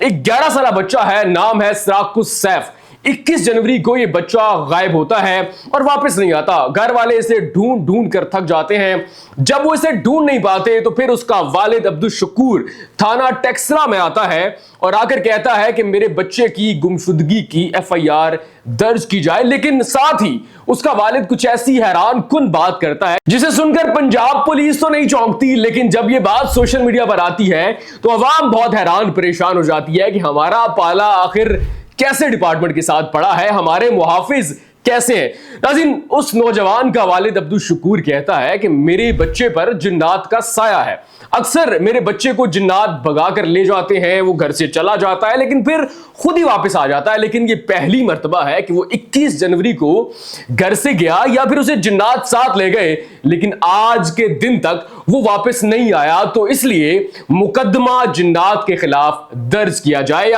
ایک 11 سالہ بچہ ہے, نام ہے سراقس سیف. 21 جنوری کو یہ بچہ غائب ہوتا ہے اور واپس نہیں آتا. گھر والے اسے ڈھونڈ ڈھونڈ کر تھک جاتے ہیں. جب وہ اسے ڈھونڈ نہیں پاتے تو پھر اس کا والد عبدالشکور تھانہ ٹیکسلا میں آتا ہے اور آ کر کہتا ہے کہ میرے بچے کی گمشدگی کی FIR درج کی جائے. لیکن ساتھ ہی اس کا والد کچھ ایسی حیران کن بات کرتا ہے جسے سن کر پنجاب پولیس تو نہیں چونکتی, لیکن جب یہ بات سوشل میڈیا پر آتی ہے تو عوام بہت حیران پریشان ہو جاتی ہے کہ ہمارا پالا آخر کیسے ڈپارٹمنٹ کے ساتھ پڑا ہے, ہمارے محافظ کیسے ہیں. ناظرین, اس نوجوان کا والد عبدالشکور کہتا ہے کہ میرے بچے پر جنات کا سایہ ہے. اکثر میرے بچے کو جنات بھگا کر لے جاتے ہیں, وہ گھر سے چلا جاتا ہے لیکن پھر خود ہی واپس آ جاتا ہے. لیکن یہ پہلی مرتبہ ہے کہ وہ 21 جنوری کو گھر سے گیا یا پھر اسے جنات ساتھ لے گئے, لیکن آج کے دن تک وہ واپس نہیں آیا. تو اس لیے مقدمہ جنات کے خلاف درج کیا جائے.